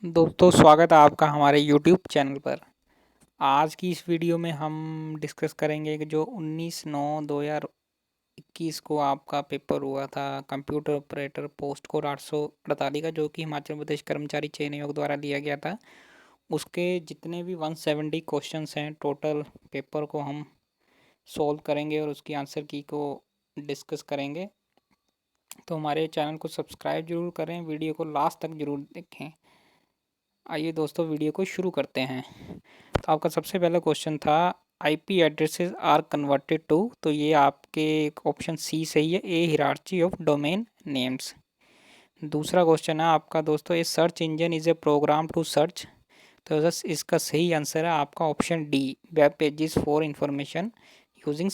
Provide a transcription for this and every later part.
दोस्तों स्वागत है आपका हमारे यूट्यूब चैनल पर। आज की इस वीडियो में हम डिस्कस करेंगे कि जो 19/9/2021 को आपका पेपर हुआ था कंप्यूटर ऑपरेटर पोस्ट कोड 848 का, जो कि हिमाचल प्रदेश कर्मचारी चयन आयोग द्वारा लिया गया था। उसके जितने भी 170 क्वेश्चंस हैं टोटल पेपर को हम सॉल्व करेंगे और उसकी आंसर की को डिस्कस करेंगे। तो हमारे चैनल को सब्सक्राइब जरूर करें, वीडियो को लास्ट तक जरूर देखें। आइए दोस्तों वीडियो को शुरू करते हैं। तो आपका सबसे पहला क्वेश्चन था IP addresses are converted to, तो ये आपके ऑप्शन सी सही है, A hierarchy of domain names. दूसरा क्वेश्चन है आपका दोस्तों, a search engine is a program to search, तो बस इसका सही आंसर है आपका option D, web pages for information using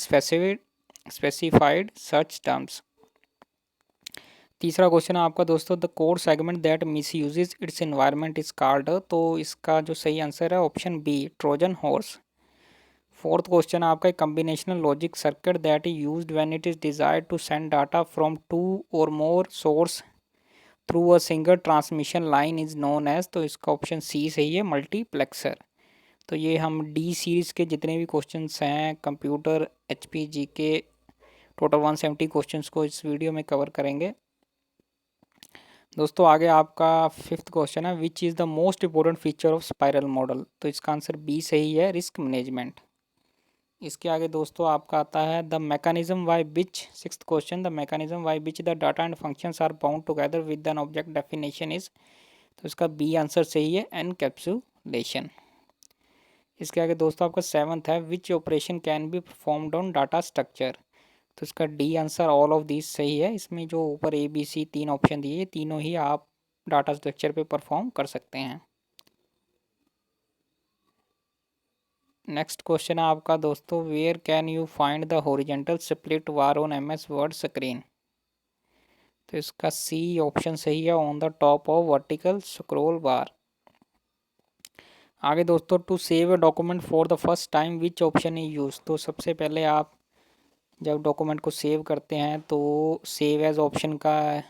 specified search terms. तीसरा क्वेश्चन है आपका दोस्तों, the code segment that misuses its environment is called, तो इसका जो सही आंसर है option B, Trojan horse. Fourth question है आपका, combinational logic circuit that is used when it is desired to send data from two और more source through a single transmission line is known as, तो इसका option C सही है, multiplexer. तो ये हम डी सीरीज़ के जितने भी क्वेश्चंस हैं कंप्यूटर एचपीजी के टोटल 170 क्वेश्चंस को इस वीडियो में कवर करेंगे। दोस्तों आगे आपका फिफ्थ क्वेश्चन है, which is the most important feature of spiral model, तो इसका आंसर बी सही है, रिस्क मैनेजमेंट। इसके आगे दोस्तों आपका आता है the mechanism by which, sixth question, the mechanism by which the data and functions are bound together with an object definition is, तो इसका बी आंसर सही है, एनकैप्सुलेशन। इसके आगे दोस्तों आपका सेवंथ है, which operation can be performed on data structure, तो इसका D answer all of this सही है। इसमें जो ऊपर ए बी सी तीन ऑप्शन दिए, तीनों ही आप डाटा स्ट्रक्चर पे परफॉर्म कर सकते हैं। नेक्स्ट क्वेश्चन है आपका दोस्तों, where can you find the horizontal split bar on MS Word screen, तो इसका सी ऑप्शन सही है, on the top of vertical scroll bar. आगे दोस्तों, to save a document for the first time which option is use, तो सबसे पहले आप जब डॉक्यूमेंट को सेव करते हैं तो सेव एज ऑप्शन का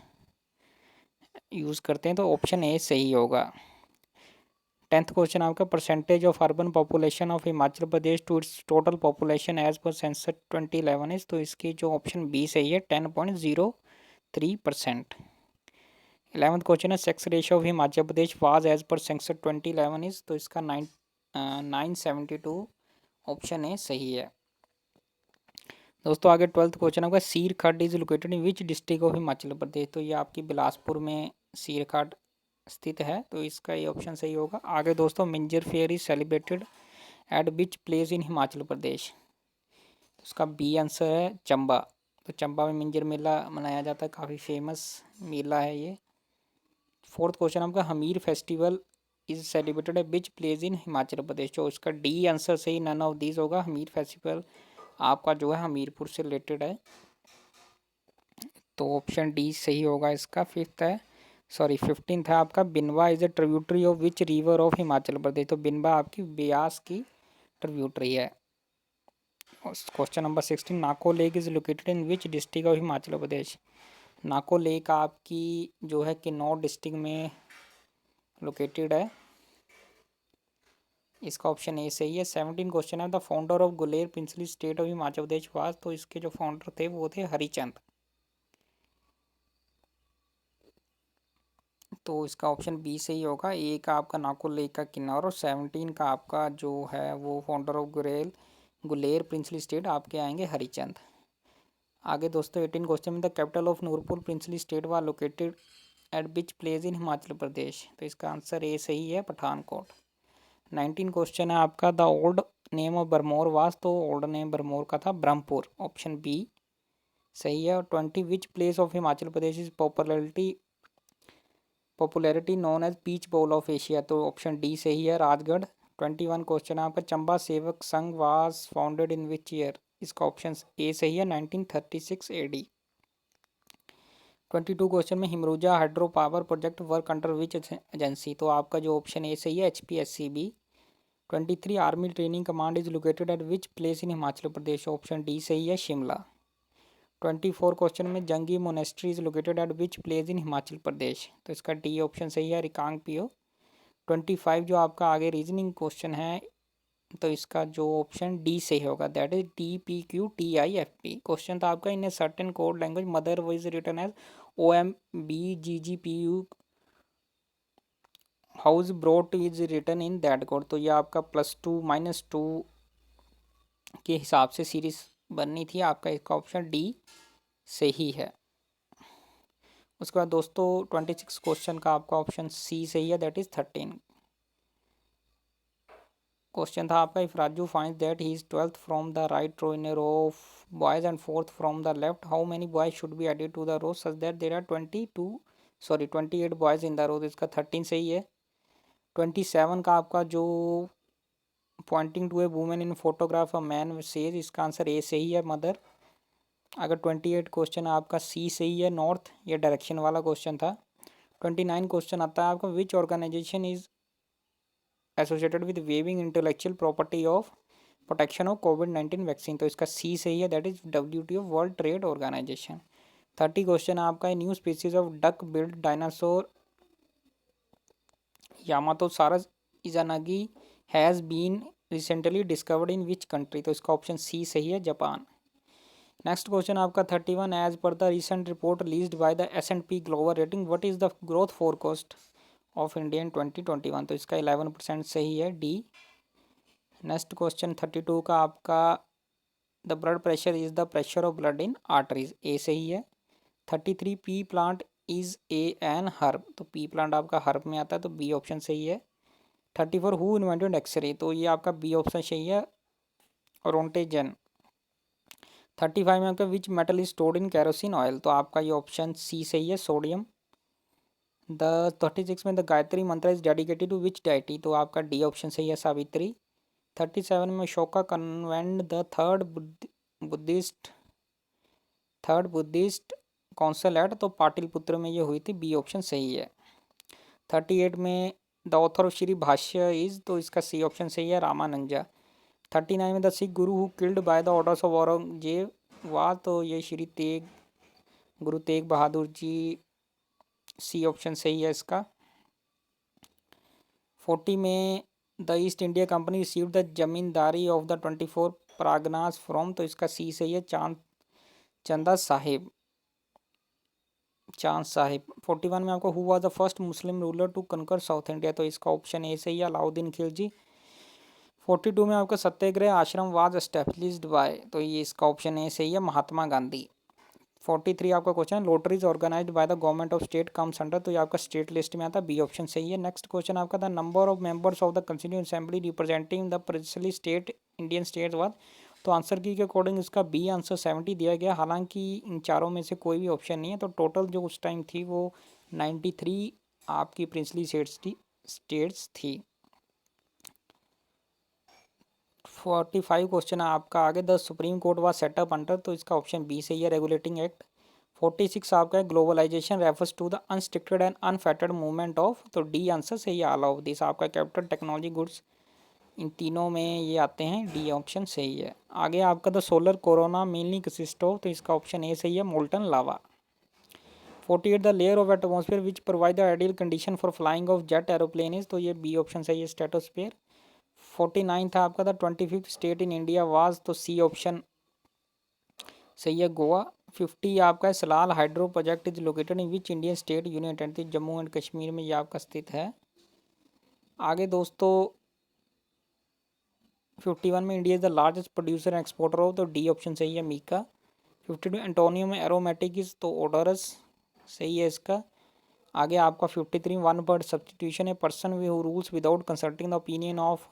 यूज़ करते हैं, तो ऑप्शन ए सही होगा। टेंथ क्वेश्चन आपका, percentage of urban population of Himachal Pradesh to its total population as per census 2011 is, तो इसकी जो ऑप्शन बी सही है, 10.03%। 11th क्वेश्चन है, sex ratio of Himachal Pradesh was as per census 2011 is, तो इसका 972 ऑप्शन ए सही है। दोस्तों आगे 12th क्वेश्चन आपका, Seer Khad is located in which district of Himachal Pradesh, तो ये आपकी बिलासपुर में सीर खड्ड स्थित है, तो इसका ये ऑप्शन सही होगा। आगे दोस्तों, Minjar fair is celebrated at which place in Himachal Pradesh, तो उसका बी आंसर है, चंबा। तो चंबा में मिंजर मेला मनाया जाता है, काफ़ी फेमस मेला है ये। फोर्थ क्वेश्चन आपका, Hamir festival is celebrated at which place in Himachal Pradesh, तो इसका डी आंसर सही, नन ऑफ दिस होगा। हमीर फेस्टिवल आपका जो है हमीरपुर से रिलेटेड है, तो ऑप्शन डी सही होगा इसका। फिफ्थ है, सॉरी 15th है आपका, Binwa is a tributary of which river of Himachal Pradesh, तो बिनवा आपकी ब्यास की ट्रिब्यूटरी है। Question number 16, Nako lake is located in which district of Himachal Pradesh, Nako lake आपकी जो है किन्नौर डिस्ट्रिक्ट में लोकेटेड है, इसका ऑप्शन ए सही है। 17 क्वेश्चन है, the founder of Guler princely state of Himachal Pradesh was, तो इसके जो फाउंडर थे वो थे हरिचंद, तो इसका ऑप्शन बी सही होगा। ए का आपका नाको लेक का किन्नौर और 17 का आपका जो है वो founder of Guler princely state आपके आएंगे हरिचंद। आगे दोस्तों 18 क्वेश्चन में, the capital of Nurpur princely state was located at which place in Himachal Pradesh, तो इसका आंसर ए सही है, पठानकोट। 19 क्वेश्चन है आपका, द ओल्ड नेम ऑफ बरमोर वास, तो ओल्ड नेम बरमोर का था ब्रह्मपुर, ऑप्शन बी सही है। और 20 which place of Himachal Pradesh is popularity known as peach bowl of Asia, तो ऑप्शन डी सही है, राजगढ़। 21 क्वेश्चन है आपका, Chamba Sevak Sangh was founded in which year, इसका ऑप्शन ए सही है, 1936 AD। 22 क्वेश्चन में, हिमरूजा hydro power project work under which agency, तो आपका जो ऑप्शन ए सही है, HPSCB। 23 army training command is located at which place in Himachal Pradesh, option D सही है, शिमला। 24 क्वेश्चन में, Jangi monastery is located at which place in Himachal Pradesh, तो इसका डी ऑप्शन सही है, रिकांग पियो। 25 जो आपका आगे रीजनिंग क्वेश्चन है, तो इसका जो ऑप्शन डी सही होगा, दैट इज DPQTIFP। क्वेश्चन था आपका, in a certain code language mother is written as OMBGGPU, house brought is written in that code. तो ये आपका +2 -2 के हिसाब से सीरीज बननी थी, आपका इसका ऑप्शन डी सही है। उसके बाद दोस्तों 26 क्वेश्चन का आपका ऑप्शन सी सही है, दैट इज 13। क्वेश्चन था आपका, if Raju finds that he is 12th from the right row in a row of boys and 4th from the left, how many boys should be added to the row such that there are 28 boys in the row. इसका 13 सही है। 27 का आपका जो pointing to a women in photograph a man says, इसका answer A सही है, mother. अगर 28 क्वेश्चन आपका सी सही है, नॉर्थ, ये डायरेक्शन वाला क्वेश्चन था। 29 क्वेश्चन आता है आपका, which organization is associated with waiving intellectual property of protection of कोविड-19 वैक्सीन। तो इसका सी सही है, that is WTO, World Trade Organization. 30 question आपका, new species of duck billed dinosaur Yamatosaurus izanagii has been recently discovered in which country. तो इसका option C सही है, जापान। नेक्स्ट क्वेश्चन आपका 31, as per the recent report released by the S&P global rating what is the growth forecast of India in 2021। तो इसका 11% सही है, D. Next question 32 का आपका, the blood pressure is the pressure of blood in arteries, A सही है। 33 pea plant is a an herb, तो pea plant आपका हर्ब में आता है, तो बी ऑप्शन सही है। 34 हु इन्वेंटेड एक्सरे, तो ये आपका बी ऑप्शन सही है, रोंटेजन। 35 में आपका which metal is stored in kerosene oil, तो आपका ये ऑप्शन सी सही है, सोडियम। द 36 में the Gayatri Mantra is dedicated to which deity, तो आपका डी ऑप्शन सही है, सावित्री। 37 में Ashoka convened the third Buddhist council at, तो पाटिलपुत्र में ये हुई थी, बी ऑप्शन सही है। 38 में द ऑथर ऑफ श्री भाष्य इज, तो इसका सी ऑप्शन सही है, रामानंजा। 39 में the Sikh Guru who killed by the orders of Aurangzeb वाह, तो ये गुरु तेग बहादुर जी, सी ऑप्शन सही है इसका। 40 में the East India Company received the zamindari of the 24 Parganas from, तो इसका सी सही है, चांद साहिब। 41 में आपको who was the first Muslim ruler to conquer South India, तो इसका ऑप्शन ए सही है, अलाउद्दीन खिलजी। 42 में आपका सत्याग्रह आश्रम वाज एस्टेब्लिश्ड बाय, तो ये इसका ऑप्शन ए सही है, महात्मा गांधी। 43 आपका question, lotteries organized by the government of state comes under, तो ये आपका स्टेट लिस्ट में आता है, बी ऑप्शन सही है। नेक्स्ट क्वेश्चन आपका, the number of members of the constituent assembly representing the principally state Indian state was, तो आंसर की के अकॉर्डिंग इसका बी आंसर 70 दिया गया, हालांकि इन चारों में से कोई भी ऑप्शन नहीं है, तो टोटल जो उस टाइम थी वो 93 आपकी प्रिंसली स्टेट्स थी। 45 क्वेश्चन है आपका आगे, the supreme court was setup under, तो इसका ऑप्शन बी सही है, रेगुलेटिंग एक्ट। 46 आपका है, globalization refers to the unrestricted and unfettered movement of, तो डी आंसर सही है, ऑल ऑफ दिस। आपका कैपिटल टेक्नोलॉजी गुड्स, इन तीनों में ये आते हैं, डी ऑप्शन सही है। आगे आपका the solar corona mainly consist of, तो इसका ऑप्शन ए सही है, molten lava. 48 the layer of atmosphere which provide the ideal condition for flying of jet aeroplane is, तो ये बी ऑप्शन सही है, स्ट्रेटोस्फेयर। 49 था आपका, the 25th state in India was, तो सी ऑप्शन सही है, गोवा। 50 आपका है, Salal hydro project is located in which Indian state union territory, Jammu and Kashmir में ये आपका स्थित है। आगे दोस्तों 51 में India is the largest producer and exporter of, तो डी ऑप्शन सही है, मीका। 52 एंटोनियो में एरोमेटिक इज, तो ओडोरस सही है इसका। आगे आपका 53 वन वर्ड सब्सटीट्यूशन है, person who rules without consulting the opinion of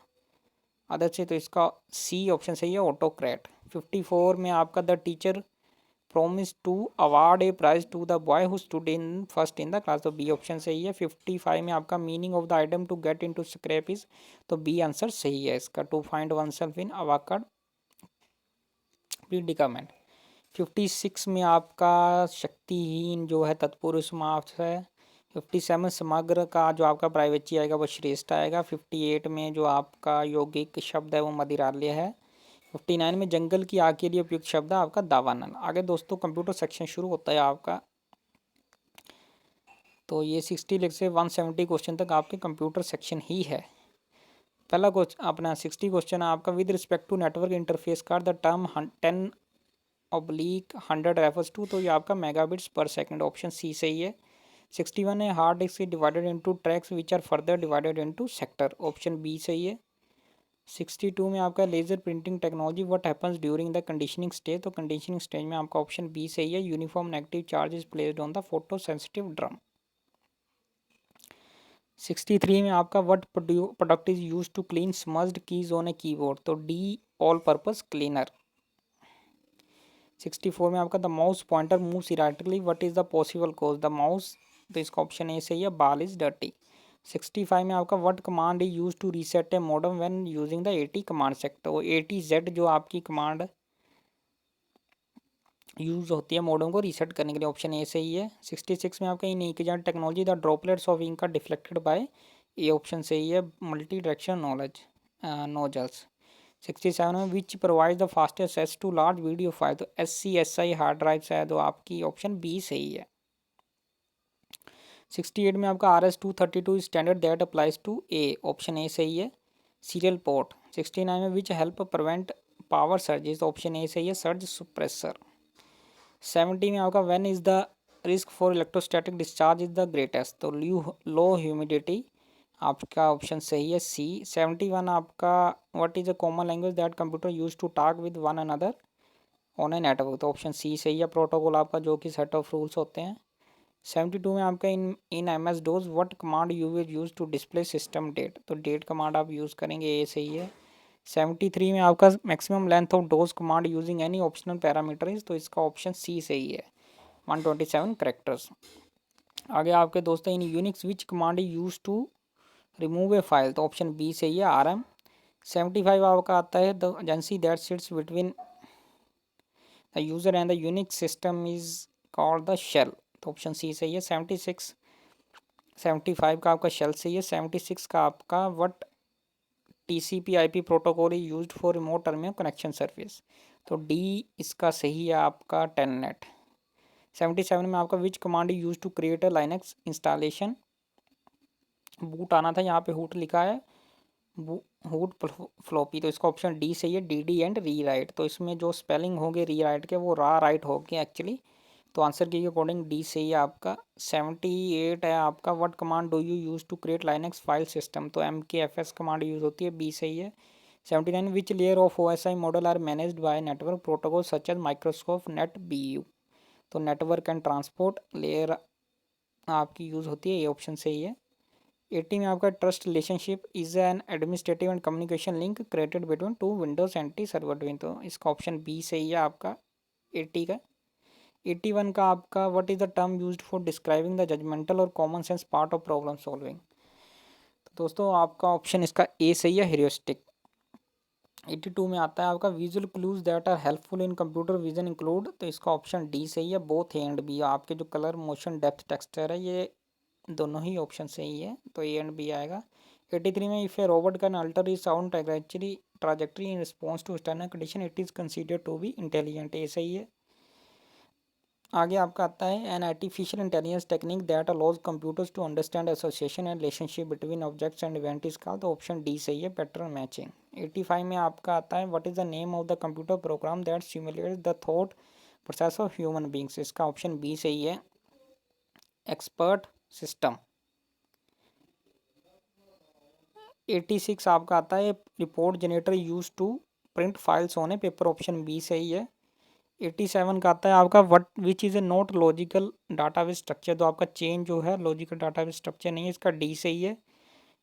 other से, तो इसका सी ऑप्शन सही है, ऑटोक्रेट। 54 में आपका the teacher promised to award a prize to the boy who stood in first in the class, तो B option सही है। 55 में आपका meaning of the item to get into scrap is, तो बी आंसर सही है इसका, to find oneself in awkward predicament. 56 में आपका शक्तिहीन जो है तत्पुरुष समास है। 57 समग्र का जो आपका प्राइवेची आएगा वो श्रेष्ठ आएगा। 58 में जो आपका यौगिक शब्द है वो मदिरालय है। 59 में जंगल की आग के लिए उपयुक्त शब्द है आपका दावानल। आगे दोस्तों कंप्यूटर सेक्शन शुरू होता है आपका। तो ये 60 से 170 क्वेश्चन तक आपके कंप्यूटर सेक्शन ही है। पहला क्वेश्चन अपना 60 क्वेश्चन है आपका, with respect to network interface card the term 10/100 refers to, तो ये आपका मेगाबिट्स पर सेकंड, ऑप्शन सी सही है। 61 है, hard disk is divided into tracks which are further divided into sector, option B सही है। 62 में आपका laser printing technology what happens during the conditioning stage, तो कंडीशनिंग स्टेज में आपका ऑप्शन बी सही है। Uniform negative charge is placed on the photo sensitive drum. 63 में आपका what product is use to clean smudged keys on a keyboard, तो D all purpose cleaner. 64 में आपका the mouse pointer moves erratically what is the possible cause, the mouse, तो इसका option A सही है, बाल इज डर्टी। 65 में आपका what command is use to reset a modem when using the AT command set, तो ATZ जो आपकी कमांड यूज होती है मॉडेम को रीसेट करने के लिए, ऑप्शन ए सही है। 66 में आपका in inkjet technology the droplets of ink are deflected by, ये ऑप्शन सही है, मल्टी डायरेक्शन नोजल्स। 67 में which provide the fastest access to large video file, तो SCSI हार्ड ड्राइव है, तो आपकी ऑप्शन बी सही है। 68 में आपका RS-232 standard that applies to a, option A सही है, सीरियल पोर्ट। 69 में which help prevent power surges, option A सही है, सर्ज सुप्रेसर। 70 में आपका when is the risk for electrostatic discharge is the greatest, तो लो ह्यूमिडिटी, आपका option सही है, सी। 71 आपका what is a common language that computer use to talk with one another on a network, तो option C सही है, protocol आपका जो कि सेट ऑफ रूल्स होते हैं। 72 में आपका in MS-DOS what command you will use to display system date, तो डेट कमांड आप यूज़ करेंगे, ये सही है। 73 में आपका maximum length of DOS command using any optional parameter is, तो इसका ऑप्शन सी सही है, 127 करेक्टर्स। आगे आपके दोस्तों in Unix which command use to remove a file, तो ऑप्शन बी सही है, RM। 75 आपका आता है the agency that sits between the user and the Unix system is called the shell, तो ऑप्शन सी सही है। 75 का आपका शेल सही है। 76 का आपका what TCP/IP protocol is used for remote terminal connection service, तो डी इसका सही है आपका, टेलनेट। 77 में आपका which command use to create a Linux installation, boot आना था, यहाँ पे हूट लिखा है, हूट फ्लॉपी, तो इसका ऑप्शन डी सही है, DD एंड री राइट, तो इसमें जो स्पेलिंग होगी री राइट के वो राइट होगी एक्चुअली, तो आंसर के अकॉर्डिंग डी सही है आपका। 78 है आपका what command do you use to create Linux file system, तो MKFS कमांड यूज होती है, बी सही है। 79 which layer of OSI model are managed by network protocol such as Microsoft net BU, तो नेटवर्क एंड ट्रांसपोर्ट लेयर आपकी use होती है, ये ऑप्शन सही है। 80 में आपका trust relationship is an administrative and communication link created between two Windows NT server domain, तो इसका ऑप्शन बी सही है आपका 80 का। 81 का आपका what is the term used for describing the judgemental और common sense part of problem solving, तो दोस्तों आपका ऑप्शन इसका ए सही है, ह्यूरिस्टिक। 82 में आता है आपका visual clues that are helpful in computer vision include, तो इसका ऑप्शन डी सही है, बोथ ए एंड बी, आपके जो कलर मोशन डेप्थ टेक्सचर है ये दोनों ही ऑप्शन सही है, तो ए एंड बी आएगा। 83 में if a robot can alter is sound trajectory in response to external condition it is considered to be intelligent, ये सही है। आगे आपका आता है an artificial intelligence technique that allows computers to understand association and relationship between objects and event is called, तो option D सही है, पैटर्न मैचिंग। 85 में आपका आता है what is the name of the computer program that सिमुलेट्स the thought process of human beings, इसका option B सही है, एक्सपर्ट सिस्टम। 86 आपका आता है report generator use to print files on a paper, option B सही है। 87 का आता है आपका what which is a not logical database structure, तो आपका चेन जो है लॉजिकल डाटाबेस स्ट्रक्चर नहीं है, इसका डी सही है।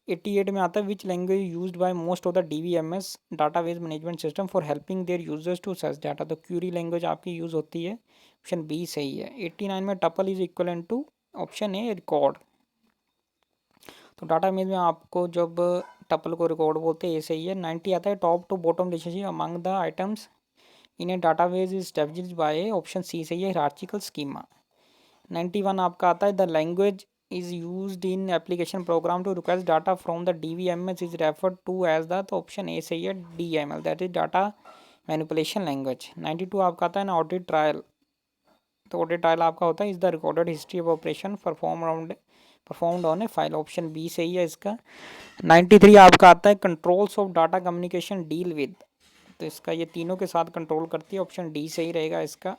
88 में आता है which language used by most of the DBMS database management system for helping their users to search data, तो क्यूरी लैंग्वेज आपकी यूज़ होती है, ऑप्शन बी सही है। 89 में tuple is equal to option A record, तो डाटाबेस में आपको जब टपल को रिकॉर्ड बोलते हैं, ये सही है। 90 आता है top to bottom relationship among the items in a database is established by, option C सही है, हायरार्चिकल स्कीमा। 91 आपका आता है the language is used in application program to request data from the DBMS is referred to as the, तो option A सही है, DML that is data manipulation language. 92 आपका आता है ऑडिट ट्रायल, तो ऑडिट ट्रायल आपका होता है is the recorded history of operation perform around performed on a file, option B सही है इसका। 93 आपका आता है controls of data communication deal with, तो इसका ये तीनों के साथ कंट्रोल करती है, ऑप्शन डी सही रहेगा इसका।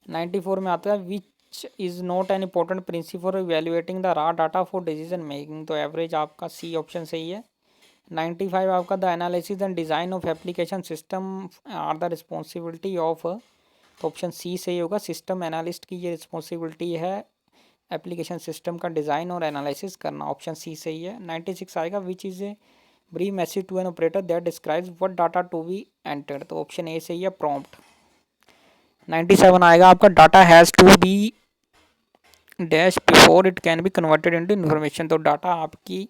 94 में आता है which is not an important principle for evaluating the raw data for decision making, तो एवरेज आपका सी ऑप्शन सही है। 95 आपका the analysis and design of application system are the responsibility of, तो ऑप्शन सी सही होगा। सिस्टम एनालिस्ट की ये रिस्पॉन्सिबिलिटी है एप्लीकेशन सिस्टम का डिज़ाइन और एनालिसिस करना, ऑप्शन सी सही है। 96 आएगा which is a brief message to an operator that describes what data to be entered, तो ऑप्शन ए सही है प्रॉम्प्ट। 97 आएगा आपका data has to be dash before it can be converted into information, तो data आपकी,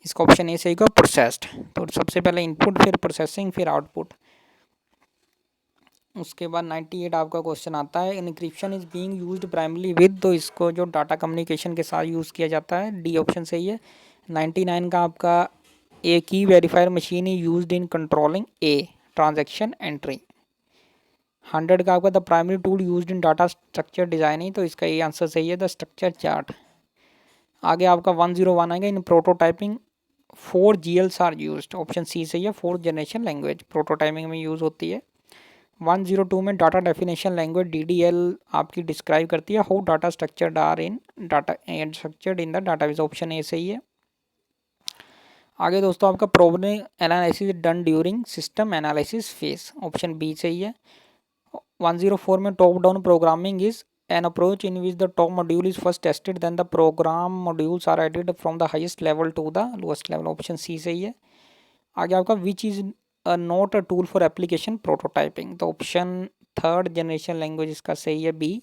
इसका option A सही होगा प्रोसेस्ड, तो सबसे पहले इनपुट फिर प्रोसेसिंग फिर आउटपुट। उसके बाद 98 आपका क्वेश्चन आता है encryption is being used primarily with, तो इसको जो डाटा कम्युनिकेशन के साथ यूज़ किया जाता है, डी ऑप्शन सही है। 99 का आपका ए की verifier machine is used in controlling a transaction entry. 100 का आपका the primary tool used in data structure designing, तो इसका ये आंसर सही है द स्ट्रक्चर चार्ट। आगे आपका 101 आएगा in prototyping 4 GLs are used, option C सही है, 4th जनरेशन लैंग्वेज प्रोटोटाइपिंग में यूज़ होती है। 102 में डाटा डेफिनेशन लैंग्वेज DDL आपकी डिस्क्राइब करती है how data structured are in data structured in the database, option A सही है। आगे दोस्तों आपका problem analysis done during system analysis phase, option B सही है। 104 में top down programming is an approach in which the top module is first tested then the program modules are added from the highest level to the lowest level, option C सही है। आगे आपका which is not a tool for application prototyping, तो option 3rd generation language इसका सही है, B.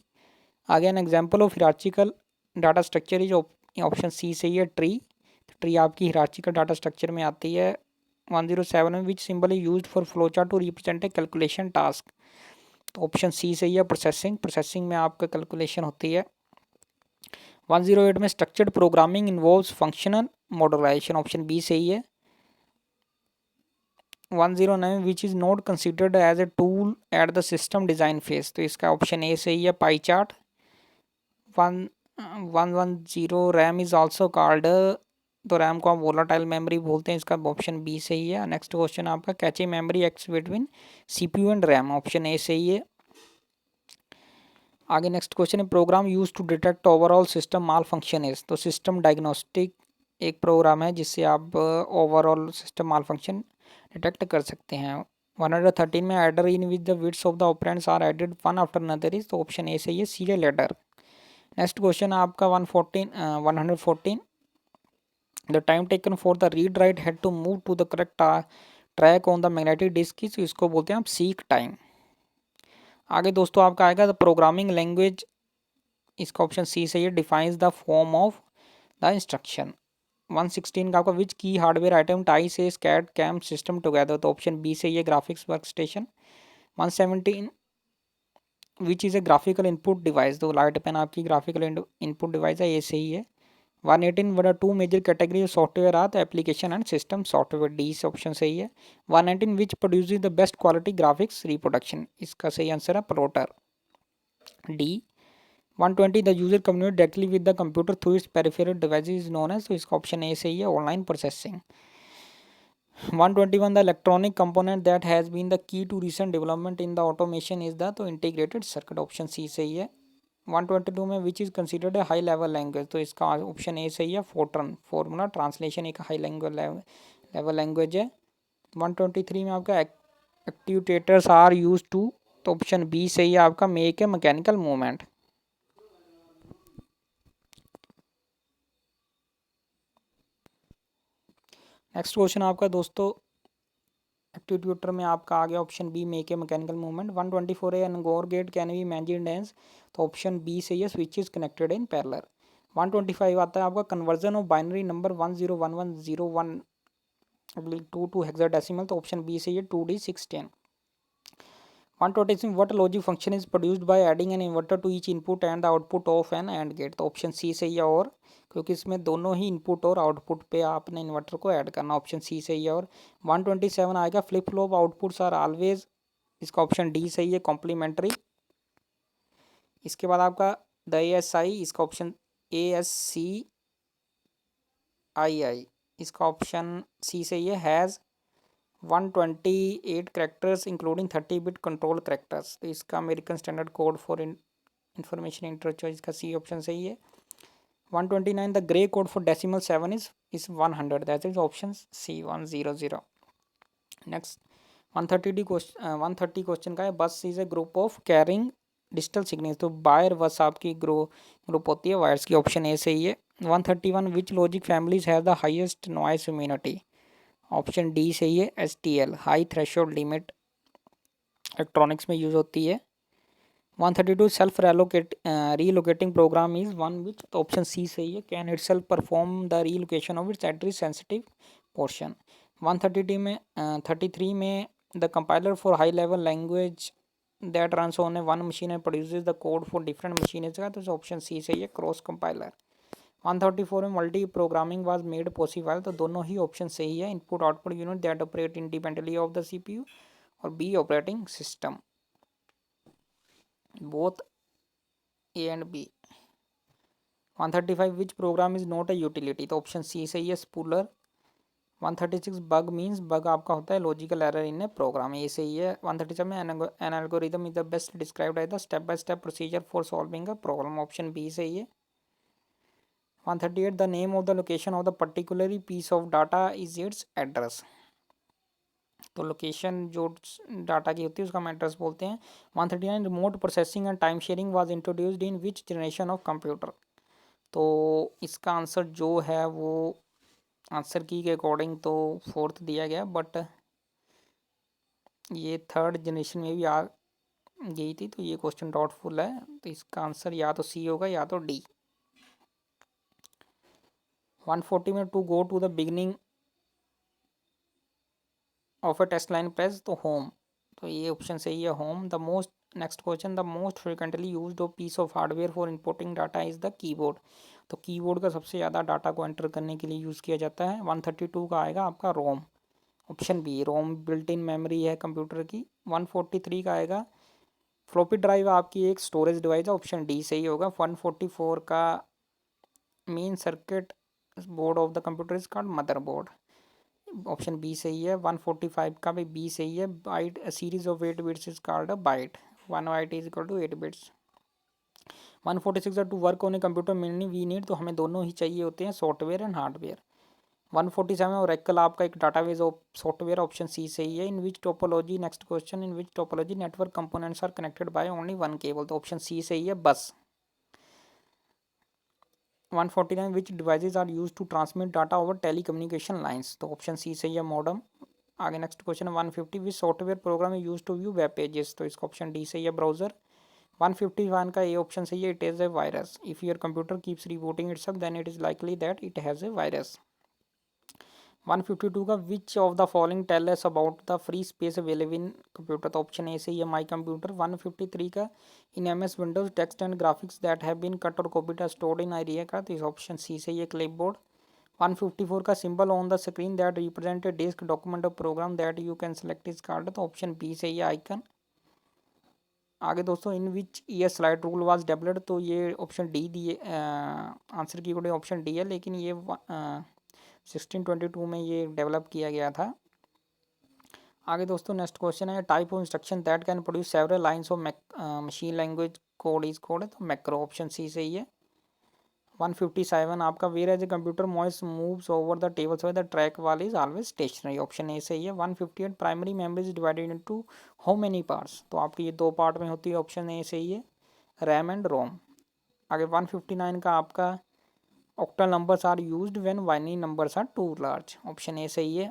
आगे an example of hierarchical data structure is, option C सही है, ट्री। ट्री आपकी हिरार्चिकल डाटा स्ट्रक्चर में आती है। 107 में which symbol is used for flow chart to represent a calculation task, तो ऑप्शन सी सही है प्रोसेसिंग, प्रोसेसिंग में आपका कैलकुलेशन होती है। 108 में structured programming involves functional modelization, option B सही है। 109 which is not considered as a tool at the system design phase, तो इसका ऑप्शन ए सही है pie chart. 110 RAM is also called, तो रैम को आप वोलाटाइल मेमोरी बोलते हैं, इसका ऑप्शन बी सही है। नेक्स्ट क्वेश्चन आपका cache memory acts between CPU and RAM, option A सही है। आगे नेक्स्ट क्वेश्चन है program use to detect overall system malfunction is, तो सिस्टम डायग्नोस्टिक एक प्रोग्राम है जिससे आप overall system malfunction detect कर सकते हैं। 113 में adder in which the widths of the operands are added one after another is, तो ऑप्शन ए सही है सीरियल एडर। नेक्स्ट क्वेश्चन आपका 114 the time taken for the read write head to move to the correct track on the magnetic disk, इसको बोलते हैं आप seek time. आगे दोस्तों आपका आएगा द प्रोग्रामिंग लैंग्वेज, इसका ऑप्शन सी सही है, defines the form of the instruction. 116 का आपका which key hardware item ties CAD CAM system together, तो ऑप्शन बी से ये graphics work station. 117 which is a graphical input device, तो light pen आपकी graphical input device है, ये सही है। 118 what are two major category of software are the application and system software, D से ऑप्शन सही है। 119 which produce the best quality graphics reproduction, इसका सही आंसर है plotter, D. 120 the user communicate directly with the computer through its peripheral device is known as, तो इसका option A सही है online processing. 121 the electronic component that has been the key to recent development in the automation is the, तो integrated circuit, option C सही है। 122 में which is considered a high level language, तो इसका option A सही है Fortran, formula translation एक high level language है। 123 में आपका एक्टिवेटर्स आर यूज टू, तो ऑप्शन बी सही है आपका make a mechanical movement. Next question आपका दोस्तों एक्टिवेटर में आपका आ गया option B make a mechanical movement. 124 an OR gate can be imagined as, तो ऑप्शन बी सही है switch is connected in parallel. 125 आता है आपका conversion of binary number 101101 to hexadecimal, तो ऑप्शन बी सही है 2D16। 126 what logic function is produced by adding an inverter to each input and the output of an and gate, तो option C सही है, और क्योंकि इसमें दोनों ही इनपुट और आउटपुट पे आपने इन्वर्टर को ऐड करना, ऑप्शन सी सही है। और 127 आएगा flip flop outputs are always, इसका ऑप्शन डी सही है कॉम्प्लीमेंट्री। इसके बाद आपका द ASI, इसका ऑप्शन ASCII, इसका ऑप्शन सी सही है। Has 128 characters including 30 bit control characters, तो इसका American standard code for information interchange, इसका सी ऑप्शन सही है। 129 the Gray code for decimal 7 is 100, that is option C 100। Next 130 question का है, bus is a group of carrying digital signal, तो wire बस आपकी ग्रुप होती है वायर्स की, ऑप्शन ए सही है। 131 which logic families have the highest noise immunity, option D सही है, STL high threshold limit electronics में यूज होती है। 132 self relocating program is one which, तो ऑप्शन सी सही है, can it self perform the relocation of its address sensitive portion. 133 में the compiler for high level language that runs on a one machine and produces the code for different machine का, तो option C सही है, cross compiler. 134 में multi programming was made possible, तो दोनों ही option सही है। Input output unit that operate independently of the CPU, और B operating system, both A and B. 135 which program is not a utility, तो ऑप्शन सी सही है, स्पूलर। 136 बग मीन्स, बग आपका होता है logical error in a program, ये सही है। 137 an algorithm is the best described as the step by step procedure for solving a problem, option B सही है। 138 the name of the location of the particular piece of data is its address, तो location जो data की होती है उसका हम address बोलते हैं। 139 remote processing and time sharing was introduced in which generation of computer, तो इसका आंसर जो है वो आंसर की के अकॉर्डिंग तो फोर्थ दिया गया, बट ये थर्ड जनरेशन में भी आ गई थी, तो ये क्वेश्चन डाउटफुल है, तो इसका आंसर या तो सी होगा या तो डी। 140 में to go to the beginning of a test line press, तो होम, तो ये ऑप्शन सही है, home. The most, next question, the most frequently used piece of hardware for inputting data is the keyboard, तो keyboard का सबसे ज़्यादा data को एंटर करने के लिए यूज़ किया जाता है। 132 का आएगा आपका ROM, option B, ROM built in memory है कंप्यूटर की। 143 का आएगा फ्लॉपी ड्राइव आपकी एक स्टोरेज डिवाइस है, ऑप्शन डी सही होगा। 144 का main circuit board of the computer is called motherboard, option B सही है। 145 का भी बी सही है, byte series of 8 bits is called a byte, 1 byte is equal to 8 bits. 146 to work on a computer mainly we need, तो हमें दोनों ही चाहिए होते हैं, सॉफ्टवेयर एंड हार्डवेयर। 147 ओरेकल आपका एक डाटाबेस सॉफ्टवेयर, ऑप्शन सी सही है। In which topology, next question, in which topology network components are connected by only one cable, तो ऑप्शन सी सही है, bus. 149 which devices are use to transmit data over telecommunication lines, तो option C सही है, modem. आगे next question 150 which software program use to view web pages, तो इसका option D सही है, ब्राउजर। 151 का ये ऑप्शन सही है, it is a virus, if your computer keeps rebooting itself then it is likely that it has a virus. 152 का which of the following tell us about the free space available in computer, तो option A सही है, my computer. 153 का in MS Windows text and graphics that have been cut और copied are stored in area का, तो इस option C सही है, क्लिपबोर्ड। 154 का symbol on the screen that represent a disk document of program that you can select is called, तो option B सही है, आइकन। आगे दोस्तों in which year slide rule was developed, तो ये ऑप्शन डी दिए, आंसर की कोई ऑप्शन डी है, लेकिन ये 1622 में ये डेवलप किया गया था। आगे दोस्तों नेक्स्ट क्वेश्चन है, type of instruction that can produce several lines of machine language code is code, तो मैक्रो, ऑप्शन सी सही है। 157 आपका whereas a computer mouse moves over the tables the trackball is always stationary, option A सही है। 158 primary memory is divided into how many parts, तो आपकी ये दो पार्ट में होती है, ऑप्शन ए सही है, रैम एंड रोम। आगे 159 का आपका octal numbers are used when binary numbers are too large, option A सही है।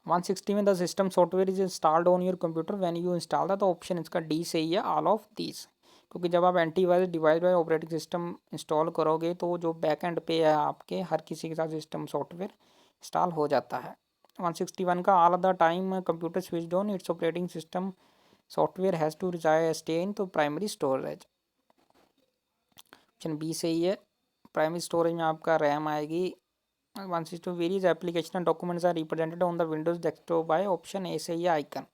160 में the system software is installed on your computer when you install the, तो ऑप्शन इसका डी सही है, ऑल ऑफ दीज, क्योंकि जब आप antivirus device by operating system install करोगे तो जो बैक एंड पे है आपके हर किसी के साथ सिस्टम सॉफ्टवेयर इंस्टॉल हो जाता है। 161 का all the time computer switched on its operating system software has to reside stay in, तो प्राइमरी स्टोरेज, ऑप्शन बी सही है, प्राइमरी स्टोरेज में आपका रैम आएगी। 162 various application documents are represented on the Windows desktop by, option A सही है, icon.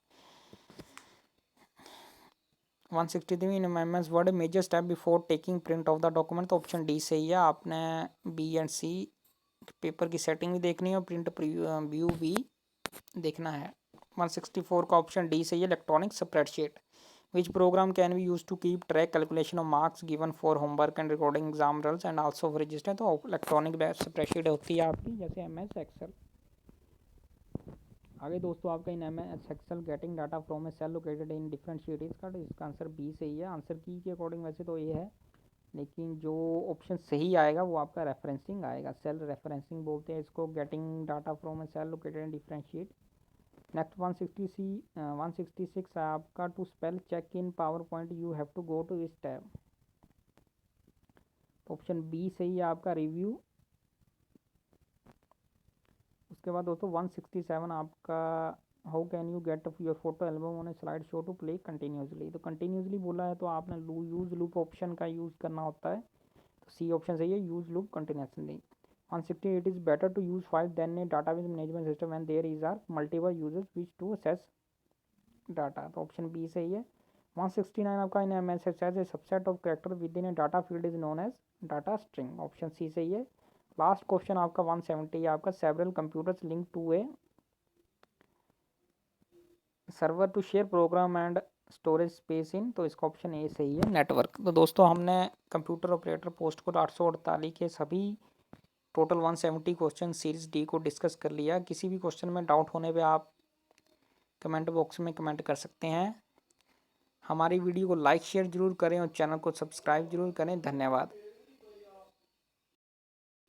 163 in MS Word major step before taking print off the document, तो option D सही है। आपने बी एंड सी पेपर की setting भी देखनी है और प्रिंट व्यू भी देखना है। 164 का ऑप्शन डी सही है, electronic spreadsheet. Which program can be use to keep track calculation of marks given for homework and recording exam results and also for register, तो इलेक्ट्रॉनिक स्प्रेडशीट होती है आपकी, जैसे एमएस एक्सेल। आगे दोस्तों आपका in MS Excel getting data from a cell located in different sheet इसका, तो इसका आंसर बी सही है। आंसर की के अकॉर्डिंग वैसे तो ये है, लेकिन जो ऑप्शन सही आएगा वो आपका रेफरेंसिंग आएगा। सेल रेफरेंसिंग बोलते हैं इसको, getting data from a cell located in different sheet. Next 166 है आपका, to spell check in PowerPoint you have to go to इस टैब, ऑप्शन बी सही है आपका, रिव्यू। उसके बाद दोस्तों 167 आपका, how can you get your photo album on a slide show to play continuously, तो कंटिन्यूसली बोला है तो आपने यूज लूप ऑप्शन का यूज़ करना होता है, तो सी ऑप्शन सही है, use loop continuously. 168 is better to use file than a database management system and there is are multiple users which to access data, तो ऑप्शन बी सही है। 169 आपका in M S S a subset of character within a data field is known as data string, option C सही है। Last question आपका 170 है आपका, several computers link to a server to share program and storage space in, तो इसका option A सही है, network. तो दोस्तों हमने कंप्यूटर ऑपरेटर पोस्ट कोड 848 के सभी टोटल 170 क्वेश्चन सीरीज डी को डिस्कस कर लिया। किसी भी क्वेश्चन में डाउट होने पे आप कमेंट बॉक्स में कमेंट कर सकते हैं। हमारी वीडियो को लाइक शेयर जरूर करें और चैनल को सब्सक्राइब जरूर करें। धन्यवाद।